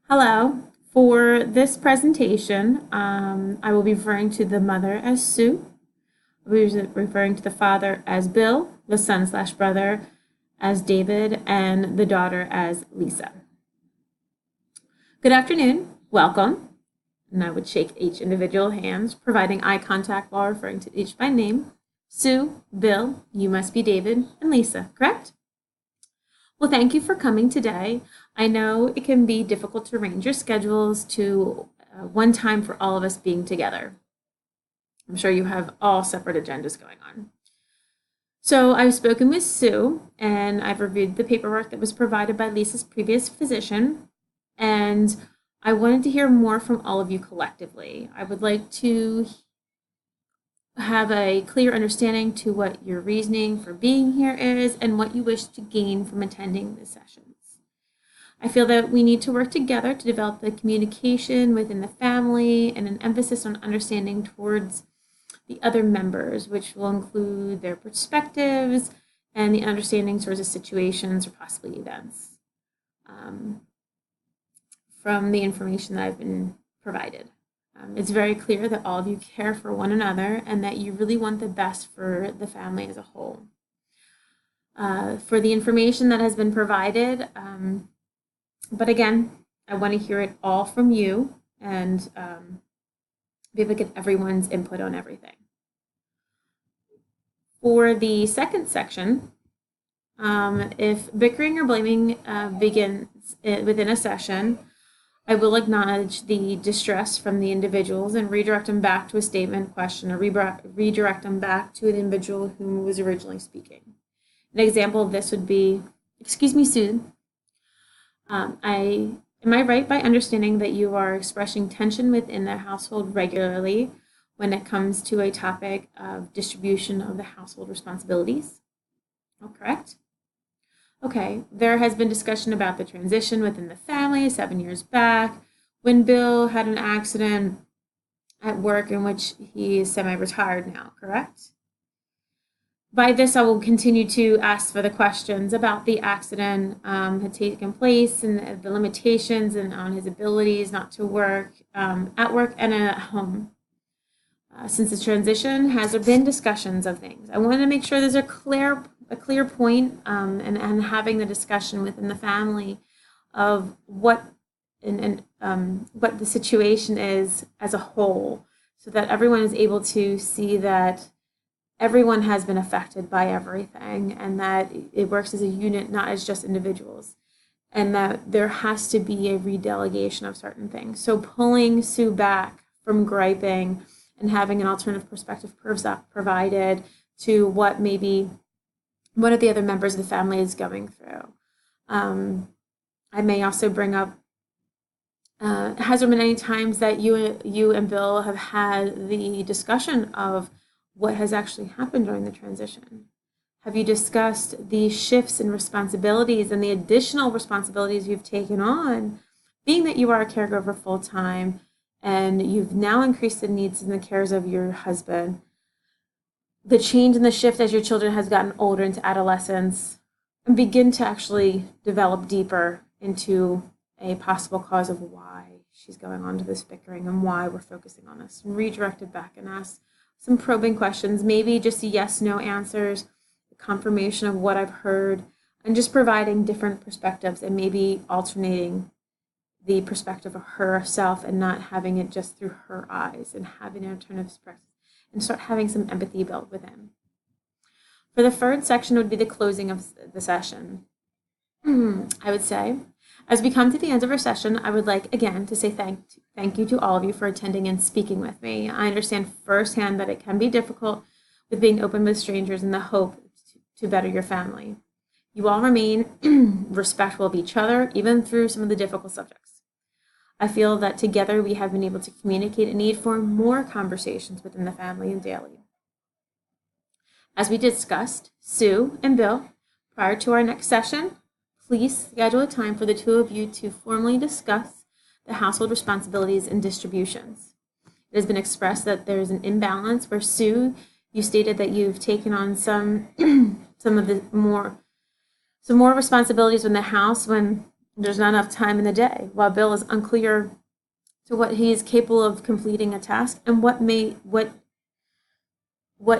Hello. For this presentation, I will be referring to the mother as Sue. We'll be referring to the father as Bill, the son/brother as David, and the daughter as Lisa. Good afternoon. Welcome. And I would shake each individual hands, providing eye contact while referring to each by name. Sue, Bill, you must be David, and Lisa, correct? Well, thank you for coming today. I know it can be difficult to arrange your schedules to one time for all of us being together. I'm sure you have all separate agendas going on. So I've spoken with Sue and I've reviewed the paperwork that was provided by Lisa's previous physician, and I wanted to hear more from all of you collectively. I would like to have a clear understanding to what your reasoning for being here is and what you wish to gain from attending the sessions. I feel that we need to work together to develop the communication within the family and an emphasis on understanding towards the other members, which will include their perspectives and the understanding towards the situations or possibly events from the information that I've been provided. It's very clear that all of you care for one another and that you really want the best for the family as a whole. For the information that has been provided, but again, I want to hear it all from you and be able to get everyone's input on everything. For the second section, if bickering or blaming begins within a session, I will acknowledge the distress from the individuals and redirect them back to a statement, question, or redirect them back to an individual who was originally speaking. An example of this would be, excuse me, Sue, am I right by understanding that you are expressing tension within the household regularly when it comes to a topic of distribution of the household responsibilities? Oh, correct? Okay, there has been discussion about the transition within the family 7 years back when Bill had an accident at work in which he is semi-retired now, correct? By this, I will continue to ask for the questions about the accident had taken place and the limitations and on his abilities not to work at work and at home. Since the transition, has there been discussions of things? I want to make sure there's a clear point and having the discussion within the family of what what the situation is as a whole, so that everyone is able to see that everyone has been affected by everything and that it works as a unit, not as just individuals, and that there has to be a redelegation of certain things. So pulling Sue back from griping and having an alternative perspective provided to what maybe one of the other members of the family is going through. I may also bring up, has there been any times that you and Bill have had the discussion of what has actually happened during the transition? Have you discussed the shifts in responsibilities and the additional responsibilities you've taken on, being that you are a caregiver full-time and you've now increased the needs and the cares of your husband, the change in the shift as your children has gotten older into adolescence, and begin to actually develop deeper into a possible cause of why she's going on to this bickering and why we're focusing on this, and redirect it back and ask some probing questions, maybe just yes, no answers, confirmation of what I've heard, and just providing different perspectives and maybe alternating the perspective of herself and not having it just through her eyes and having an alternative perspective and start having some empathy built within. For the third section would be the closing of the session. I would say, as we come to the end of our session, I would like again to say thank you to all of you for attending and speaking with me. I understand firsthand that it can be difficult with being open with strangers in the hope to better your family. You all remain respectful of each other, even through some of the difficult subjects. I feel that together we have been able to communicate a need for more conversations within the family and daily. As we discussed, Sue and Bill, prior to our next session, please schedule a time for the two of you to formally discuss the household responsibilities and distributions. It has been expressed that there is an imbalance where Sue, you stated that you've taken on some more responsibilities in the house when There's not enough time in the day, while Bill is unclear to what he is capable of completing a task and what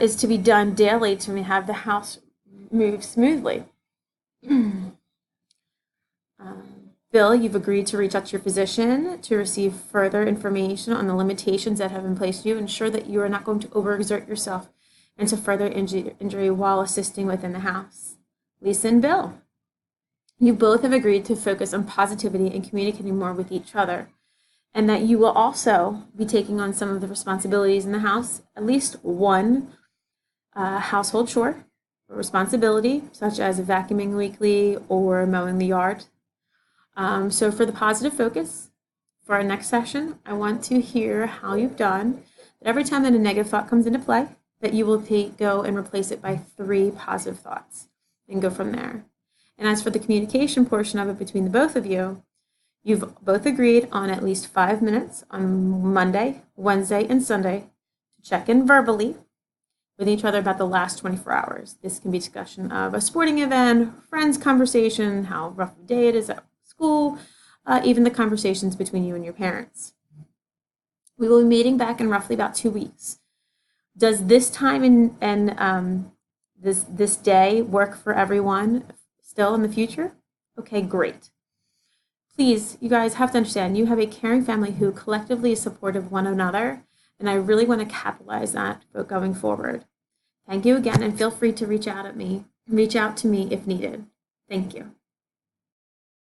is to be done daily to have the house move smoothly. Bill, you've agreed to reach out to your physician to receive further information on the limitations that have been placed on you. Ensure that you are not going to overexert yourself into further injury while assisting within the house. Lisa and Bill, you both have agreed to focus on positivity and communicating more with each other, and that you will also be taking on some of the responsibilities in the house, at least one household chore or responsibility, such as vacuuming weekly or mowing the yard. So for the positive focus for our next session, I want to hear how you've done. That every time that a negative thought comes into play, that you will go and replace it by 3 positive thoughts and go from there. And as for the communication portion of it between the both of you, you've both agreed on at least 5 minutes on Monday, Wednesday, and Sunday to check in verbally with each other about the last 24 hours. This can be discussion of a sporting event, friends' conversation, how rough a day it is at school, even the conversations between you and your parents. We will be meeting back in roughly about 2 weeks. Does this time and this day work for everyone still in the future? Okay, great. Please, you guys have to understand, you have a caring family who collectively is supportive of one another, and I really want to capitalize that going forward. Thank you again, and feel free to reach out to me if needed. Thank you.